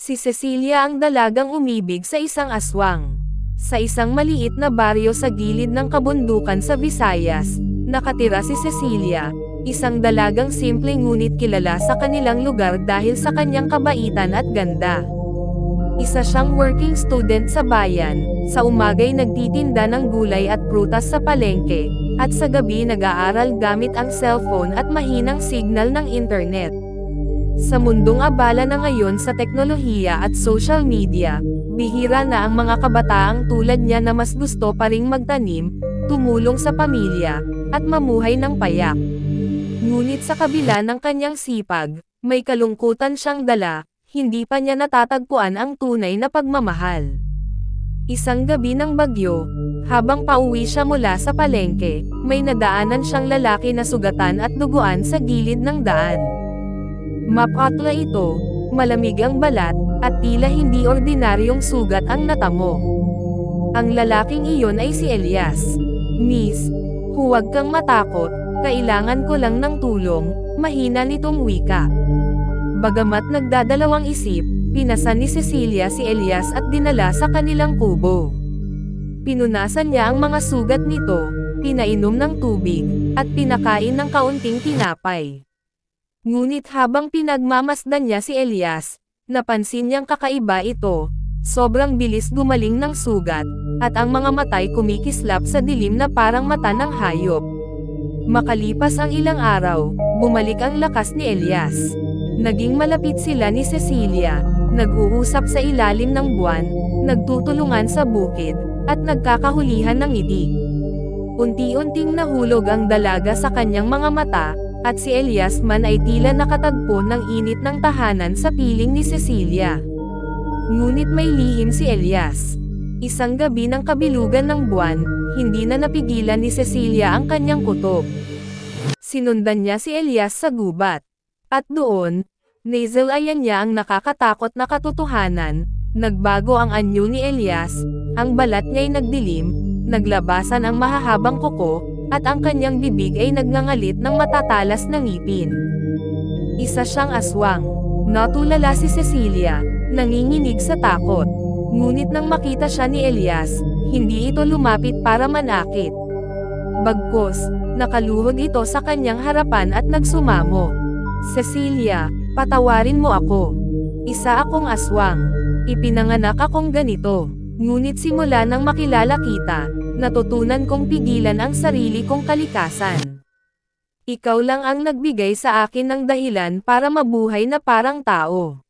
Si Cecilia ang dalagang umibig sa isang aswang. Sa isang maliit na baryo sa gilid ng kabundukan sa Visayas, nakatira si Cecilia, isang dalagang simple ngunit kilala sa kanilang lugar dahil sa kanyang kabaitan at ganda. Isa siyang working student sa bayan, sa umaga'y nagtitinda ng gulay at prutas sa palengke, at sa gabi nag-aaral gamit ang cellphone at mahinang signal ng internet. Sa mundong abala na ngayon sa teknolohiya at social media, bihira na ang mga kabataang tulad niya na mas gusto pa ring magtanim, tumulong sa pamilya, at mamuhay ng payak. Ngunit sa kabila ng kanyang sipag, may kalungkutan siyang dala, hindi pa niya natatagpuan ang tunay na pagmamahal. Isang gabi ng bagyo, habang pauwi siya mula sa palengke, may nadaanan siyang lalaki na sugatan at duguan sa gilid ng daan. Mapatla ito, malamig ang balat, at tila hindi ordinaryong sugat ang natamo. Ang lalaking iyon ay si Elias. "Miss, huwag kang matakot, kailangan ko lang ng tulong," mahina nitong wika. Bagamat nagdadalawang isip, pinasan ni Cecilia si Elias at dinala sa kanilang kubo. Pinunasan niya ang mga sugat nito, pinainom ng tubig, at pinakain ng kaunting tinapay. Ngunit habang pinagmamasdan niya si Elias, napansin niyang kakaiba ito, sobrang bilis gumaling ng sugat, at ang mga matay kumikislap sa dilim na parang mata ng hayop. Makalipas ang ilang araw, bumalik ang lakas ni Elias. Naging malapit sila ni Cecilia, nag-uusap sa ilalim ng buwan, nagtutulungan sa bukid, at nagkakahulihan ng ngiti. Unti-unting nahulog ang dalaga sa kanyang mga mata, at si Elias man ay tila nakatagpo ng init ng tahanan sa piling ni Cecilia. Ngunit may lihim si Elias. Isang gabi ng kabilugan ng buwan, hindi na napigilan ni Cecilia ang kanyang kutob. Sinundan niya si Elias sa gubat. At doon, nasalayan niya ang nakakatakot na katotohanan, nagbago ang anyo ni Elias, ang balat niya'y nagdilim, naglabasan ang mahahabang kuko, at ang kanyang bibig ay nagngangalit ng matatalas na ngipin. Isa siyang aswang. Natulala si Cecilia, nanginginig sa takot. Ngunit nang makita siya ni Elias, hindi ito lumapit para manakit. Bagkus, nakaluhod ito sa kanyang harapan at nagsumamo. "Cecilia, patawarin mo ako. Isa akong aswang. Ipinanganak akong ganito. Ngunit simula nang makilala kita, natutunan kong pigilan ang sarili kong kalikasan. Ikaw lang ang nagbigay sa akin ng dahilan para mabuhay na parang tao."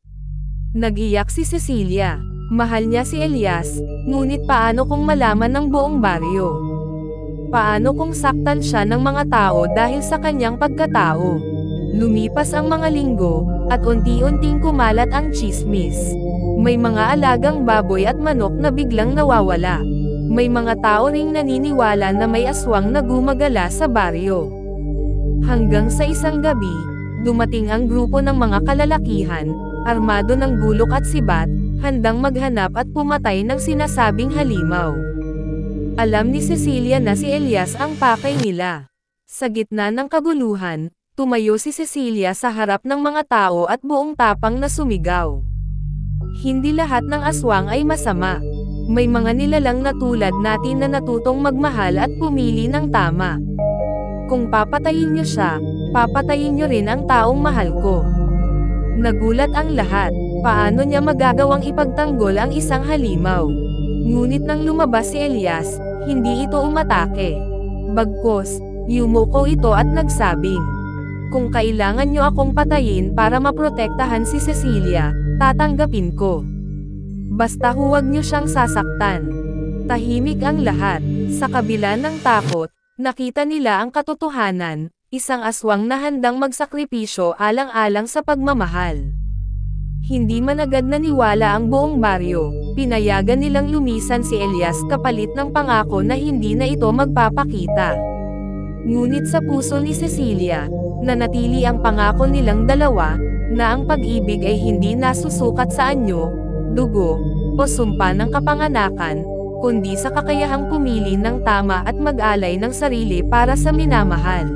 Nag-iyak si Cecilia. Mahal niya si Elias, ngunit paano kung malaman ng buong baryo? Paano kung saktan siya ng mga tao dahil sa kanyang pagkatao? Lumipas ang mga linggo, at unti-unting kumalat ang tsismis. May mga alagang baboy at manok na biglang nawawala. May mga tao ring naniniwala na may aswang na gumagala sa baryo. Hanggang sa isang gabi, dumating ang grupo ng mga kalalakihan, armado ng bulok at sibat, handang maghanap at pumatay ng sinasabing halimaw. Alam ni Cecilia na si Elias ang pakay nila. Sa gitna ng kaguluhan, tumayo si Cecilia sa harap ng mga tao at buong tapang na sumigaw. "Hindi lahat ng aswang ay masama. May mga nilalang na tulad natin na natutong magmahal at pumili ng tama. Kung papatayin niyo siya, papatayin niyo rin ang taong mahal ko." Nagulat ang lahat. Paano niya magagawang ipagtanggol ang isang halimaw? Ngunit nang lumabas si Elias, hindi ito umatake. Bagkus, yumuko ito at nagsabing, "Kung kailangan niyo akong patayin para maprotektahan si Cecilia, tatanggapin ko. Basta huwag niyo siyang sasaktan." Tahimik ang lahat. Sa kabila ng takot, nakita nila ang katotohanan, isang aswang na handang magsakripisyo alang-alang sa pagmamahal. Hindi man agad naniwala ang buong baryo, pinayagan nilang lumisan si Elias kapalit ng pangako na hindi na ito magpapakita. Ngunit sa puso ni Cecilia, nanatili ang pangako nilang dalawa, na ang pag-ibig ay hindi nasusukat sa anyo, dugo, o sumpa ng kapanganakan, kundi sa kakayahang pumili ng tama at mag-alay ng sarili para sa minamahal.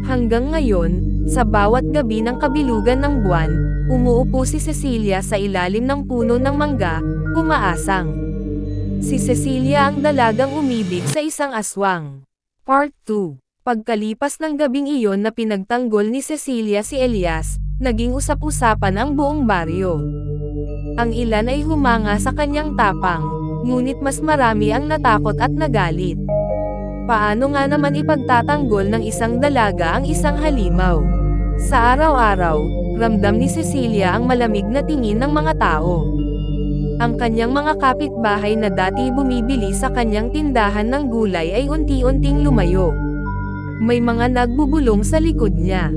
Hanggang ngayon, Sa bawat gabi ng kabilugan ng buwan, umuupo si Cecilia sa ilalim ng puno ng mangga, umaasang. Si Cecilia ang dalagang umibig sa isang aswang. Part 2. Pagkalipas ng gabing iyon na pinagtanggol ni Cecilia si Elias, naging usap-usapan ang buong baryo. Ang ilan ay humanga sa kanyang tapang, ngunit mas marami ang natakot at nagalit. Paano nga naman ipagtatanggol ng isang dalaga ang isang halimaw? Sa araw-araw, ramdam ni Cecilia ang malamig na tingin ng mga tao. Ang kanyang mga kapitbahay na dati bumibili sa kanyang tindahan ng gulay ay unti-unting lumayo. May mga nagbubulong sa likod niya.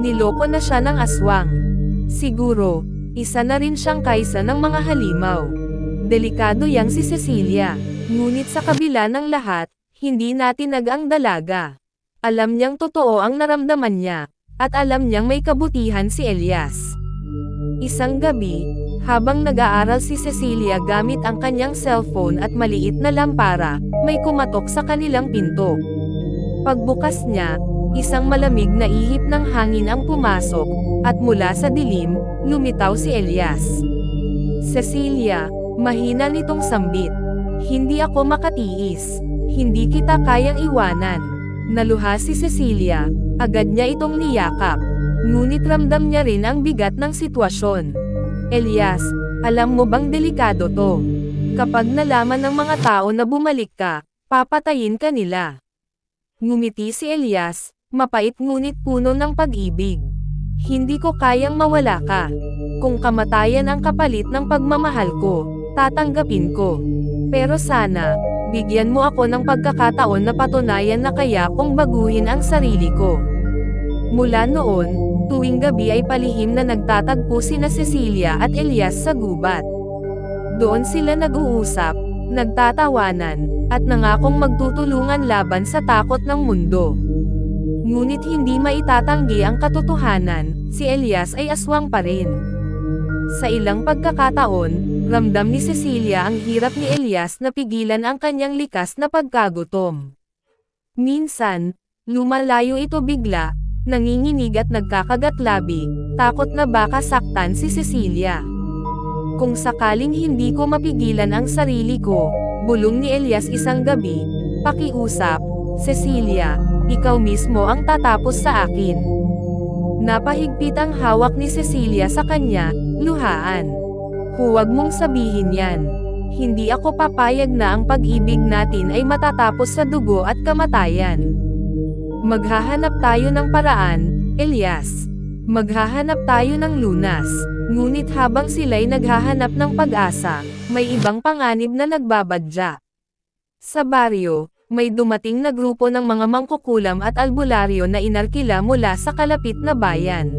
Niloko na siya ng aswang. Siguro, isa na rin siyang kaisa ng mga halimaw. Delikado yang si Cecilia. Ngunit sa kabila ng lahat, hindi natinag ang dalaga. Alam niyang totoo ang naramdaman niya, at alam niyang may kabutihan si Elias. Isang gabi, habang nag-aaral si Cecilia gamit ang kanyang cellphone at maliit na lampara, may kumatok sa kanilang pinto. Pagbukas niya, isang malamig na ihip ng hangin ang pumasok, at mula sa dilim, lumitaw si Elias. Cecilia, mahina nitong sambit. Hindi ako makatiis. Hindi kita kayang iwanan. Naluha si Cecilia, agad niya itong niyakap. Ngunit ramdam niya rin ang bigat ng sitwasyon. Elias, alam mo bang delikado to? Kapag nalaman ng mga tao na bumalik ka, papatayin ka nila. Ngumiti si Elias, mapait ngunit puno ng pag-ibig. Hindi ko kayang mawala ka. Kung kamatayan ang kapalit ng pagmamahal ko, tatanggapin ko. Pero sana, bigyan mo ako ng pagkakataon na patunayan na kaya kong baguhin ang sarili ko. Mula noon, tuwing gabi ay palihim na nagtatagpo sina Cecilia at Elias sa gubat. Doon sila nag-uusap, nagtatawanan, at nangakong magtutulungan laban sa takot ng mundo. Ngunit hindi maitatanggi ang katotohanan, si Elias ay aswang pa rin. Sa ilang pagkakataon, ramdam ni Cecilia ang hirap ni Elias na pigilan ang kanyang likas na pagkagutom. Minsan, lumalayo ito bigla, nanginginig at nagkakagat-labi, takot na baka saktan si Cecilia. Kung sakaling hindi ko mapigilan ang sarili ko, bulong ni Elias isang gabi, pakiusap, Cecilia, ikaw mismo ang tatapos sa akin. Napahigpit ang hawak ni Cecilia sa kanya, luhaan. Huwag mong sabihin yan. Hindi ako papayag na ang pag-ibig natin ay matatapos sa dugo at kamatayan. Maghahanap tayo ng paraan, Elias. Maghahanap tayo ng lunas. Ngunit habang sila'y naghahanap ng pag-asa, may ibang panganib na nagbabadya. Sa baryo, may dumating na grupo ng mga mangkukulam at albularyo na inarkila mula sa kalapit na bayan.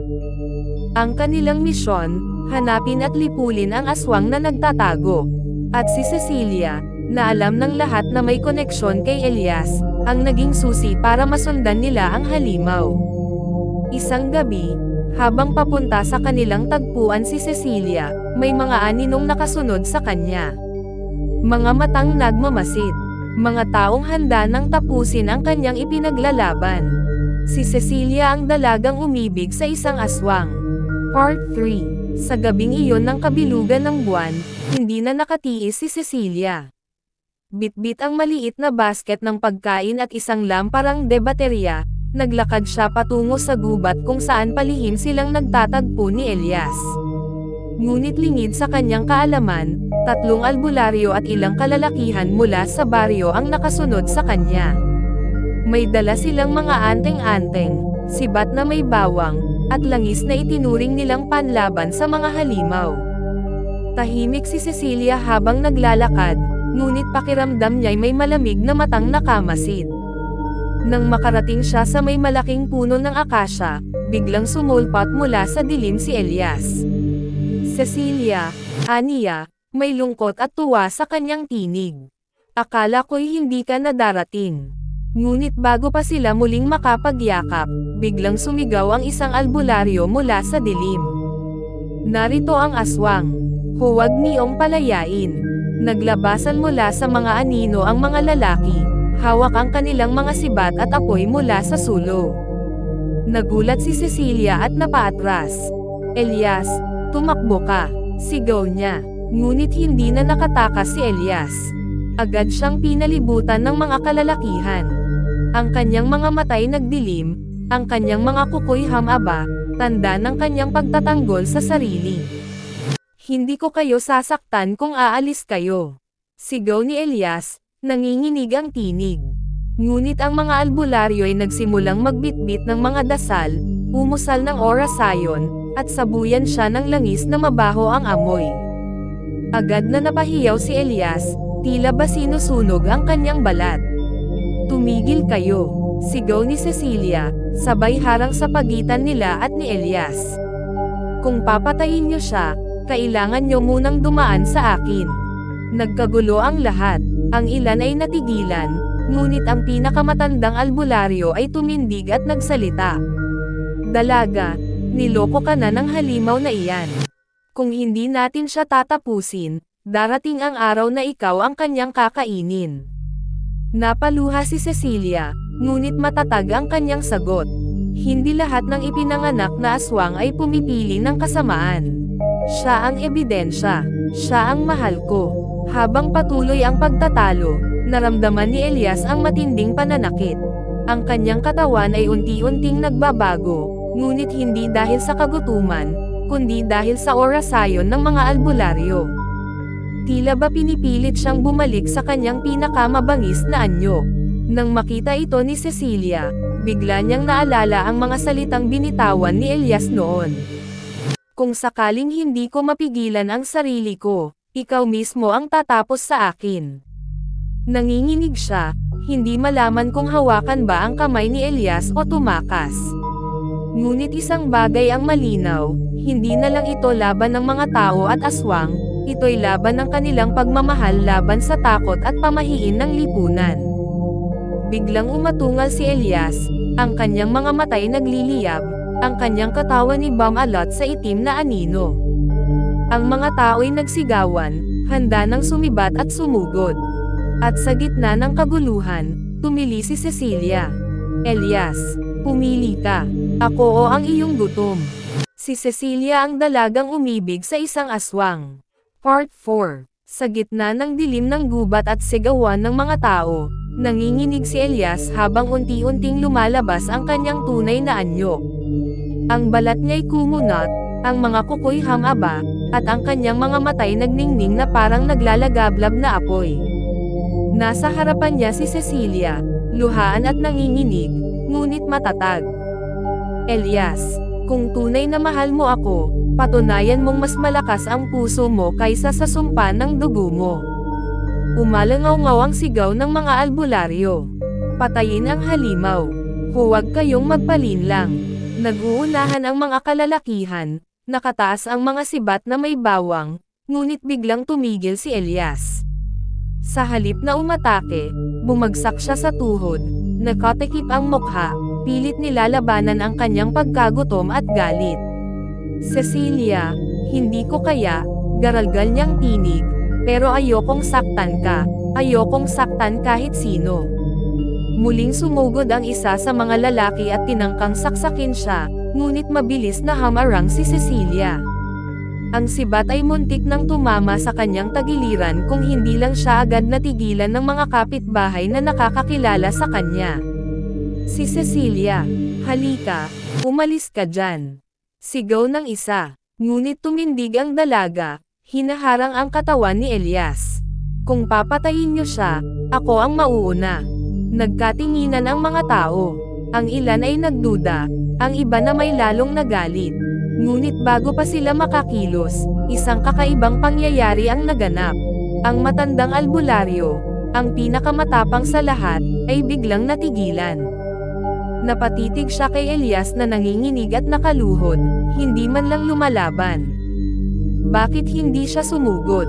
Ang kanilang misyon, hanapin at lipulin ang aswang na nagtatago. At si Cecilia, na alam ng lahat na may koneksyon kay Elias, ang naging susi para masundan nila ang halimaw. Isang gabi, habang papunta sa kanilang tagpuan si Cecilia, may mga aninong nakasunod sa kanya. Mga matang nagmamasid. Mga taong handa nang tapusin ang kanyang ipinaglalaban. Si Cecilia ang dalagang umibig sa isang aswang. Part 3. Sa gabing iyon ng kabilugan ng buwan, hindi na nakatiis si Cecilia. Bitbit ang maliit na basket ng pagkain at isang lamparang de baterya, naglakad siya patungo sa gubat kung saan palihim silang nagtatagpo ni Elias. Ngunit lingid sa kanyang kaalaman, 3 albularyo at ilang kalalakihan mula sa baryo ang nakasunod sa kanya. May dala silang mga anteng-anteng, sibat na may bawang, at langis na itinuring nilang panlaban sa mga halimaw. Tahimik si Cecilia habang naglalakad, ngunit pakiramdam niya'y may malamig na matang nakamasid. Nang makarating siya sa may malaking puno ng akasya, biglang sumulpat mula sa dilim si Elias. Cecilia, aniya, may lungkot at tuwa sa kanyang tinig. Akala ko'y hindi ka na darating. Ngunit bago pa sila muling makapagyakap, biglang sumigaw ang isang albularyo mula sa dilim. Narito ang aswang. Huwag niyong palayain. Naglabasan mula sa mga anino ang mga lalaki, hawak ang kanilang mga sibat at apoy mula sa sulok. Nagulat si Cecilia at napaatras. Elias, tumakbo ka, sigaw niya. Ngunit hindi na nakatakas si Elias. Agad siyang pinalibutan ng mga kalalakihan. Ang kanyang mga matay nagdilim, ang kanyang mga kukoy hamaba, tanda ng kanyang pagtatanggol sa sarili. Hindi ko kayo sasaktan kung aalis kayo. Sigaw ni Elias, nanginginig ang tinig. Ngunit ang mga albularyo ay nagsimulang magbitbit ng mga dasal, umusal ng orasayon, at sabuyan siya ng langis na mabaho ang amoy. Agad na napahiyaw si Elias, tila ba sinusunog ang kanyang balat. Tumigil kayo, sigaw ni Cecilia, sabay harang sa pagitan nila at ni Elias. Kung papatayin niyo siya, kailangan niyo munang dumaan sa akin. Nagkagulo ang lahat, ang ilan ay natigilan, ngunit ang pinakamatandang albularyo ay tumindig at nagsalita. Dalaga, niloko ka na ng halimaw na iyan. Kung hindi natin siya tatapusin, darating ang araw na ikaw ang kanyang kakainin. Napaluha si Cecilia, ngunit matatag ang kanyang sagot. Hindi lahat ng ipinanganak na aswang ay pumipili ng kasamaan. Siya ang ebidensya, siya ang mahal ko. Habang patuloy ang pagtatalo, naramdaman ni Elias ang matinding pananakit. Ang kanyang katawan ay unti-unting nagbabago, ngunit hindi dahil sa kagutuman, kundi dahil sa orasayon ng mga albularyo. Tila ba pinipilit siyang bumalik sa kanyang pinakamabangis na anyo. Nang makita ito ni Cecilia, bigla niyang naalala ang mga salitang binitawan ni Elias noon. Kung sakaling hindi ko mapigilan ang sarili ko, ikaw mismo ang tatapos sa akin. Nanginginig siya, hindi malaman kung hawakan ba ang kamay ni Elias o tumakas. Ngunit isang bagay ang malinaw, hindi na lang ito laban ng mga tao at aswang, ito'y laban ng kanilang pagmamahal laban sa takot at pamahiin ng lipunan. Biglang umatungal si Elias, ang kanyang mga matay nagliliyab, ang kanyang katawan ni bumalot sa itim na anino. Ang mga tao'y nagsigawan, handa ng sumibat at sumugod. At sa gitna ng kaguluhan, tumili si Cecilia. Elias, pumili ka. Ako o ang iyong gutom. Si Cecilia ang dalagang umibig sa isang aswang. Part 4. Sa gitna ng dilim ng gubat at sigawan ng mga tao, nanginginig si Elias habang unti-unting lumalabas ang kanyang tunay na anyo. Ang balat niya'y kumunat, ang mga kukoy hamaba, at ang kanyang mga matay nagningning na parang naglalagablab na apoy. Nasa harapan niya si Cecilia, luhaan at nanginginig, ngunit matatag. Elias, kung tunay na mahal mo ako, patunayan mong mas malakas ang puso mo kaysa sa sumpa ng dugo mo. Umalangaw-ngaw ang sigaw ng mga albularyo. Patayin ang halimaw. Huwag kayong magpalinlang. Nag-uunahan ang mga kalalakihan, nakataas ang mga sibat na may bawang, ngunit biglang tumigil si Elias. Sa halip na umatake, bumagsak siya sa tuhod, nakatikip ang mukha, pilit nilalabanan ang kanyang pagkagutom at galit. Cecilia, hindi ko kaya, garalgal niyang tinig, pero ayokong saktan ka, ayokong saktan kahit sino. Muling sumugod ang isa sa mga lalaki at tinangkang saksakin siya, ngunit mabilis na hamarang si Cecilia. Ang sibat ay muntik nang tumama sa kanyang tagiliran kung hindi lang siya agad natigilan ng mga kapitbahay na nakakakilala sa kanya. Si Cecilia, halika, umalis ka dyan. Sigaw ng isa, ngunit tumindig ang dalaga, hinaharang ang katawan ni Elias. Kung papatayin niyo siya, ako ang mauuna. Nagkatinginan ang mga tao. Ang ilan ay nagduda, ang iba na may lalong nagalit. Ngunit bago pa sila makakilos, isang kakaibang pangyayari ang naganap. Ang matandang albularyo, ang pinakamatapang sa lahat, ay biglang natigilan. Napatitig siya kay Elias na nanginginig at nakaluhod, hindi man lang lumalaban. Bakit hindi siya sumugod?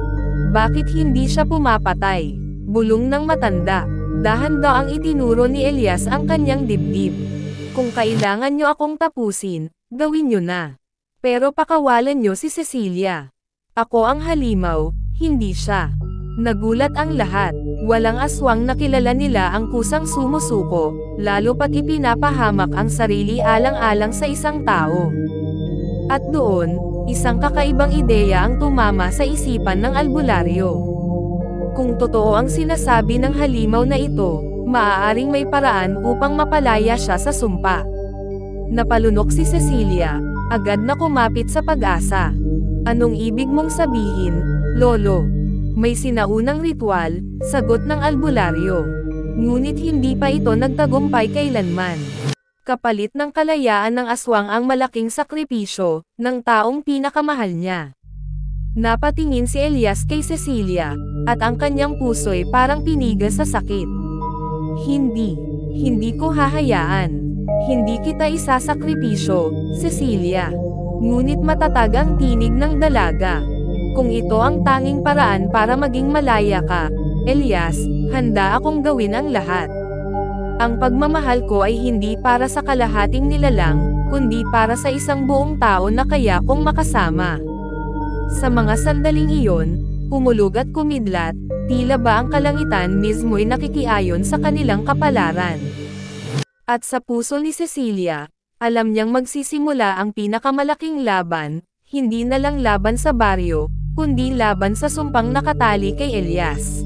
Bakit hindi siya pumapatay? Bulong ng matanda. Dahan-daang ang itinuro ni Elias ang kanyang dibdib. Kung kailangan nyo akong tapusin, gawin nyo na. Pero pakawalan nyo si Cecilia. Ako ang halimaw, hindi siya. Nagulat ang lahat. Walang aswang na kilala nila ang kusang sumusuko, lalo pat ipinapahamak ang sarili alang-alang sa isang tao. At doon, isang kakaibang ideya ang tumama sa isipan ng albularyo. Kung totoo ang sinasabi ng halimaw na ito, maaaring may paraan upang mapalaya siya sa sumpa. Napalunok si Cecilia, agad na kumapit sa Pag-asa. Anong ibig mong sabihin, Lolo? May sinaunang ritual, sagot ng albularyo. Ngunit hindi pa ito nagtagumpay kailanman. Kapalit ng kalayaan ng aswang ang malaking sakripisyo, ng taong pinakamahal niya. Napatingin si Elias kay Cecilia, at ang kanyang puso'y parang pinigas sa sakit. Hindi ko hahayaan. Hindi kita isasakripisyo, Cecilia. Ngunit matatag ang tinig ng dalaga. Kung ito ang tanging paraan para maging malaya ka, Elias, handa akong gawin ang lahat. Ang pagmamahal ko ay hindi para sa kalahating nilalang, kundi para sa isang buong tao na kaya kong makasama. Sa mga sandaling iyon, kumulog at kumidlat, tila ba ang kalangitan mismo'y nakikiayon sa kanilang kapalaran. At sa puso ni Cecilia, alam niyang magsisimula ang pinakamalaking laban, hindi na lang laban sa baryo, kundi laban sa sumpang nakatali kay Elias.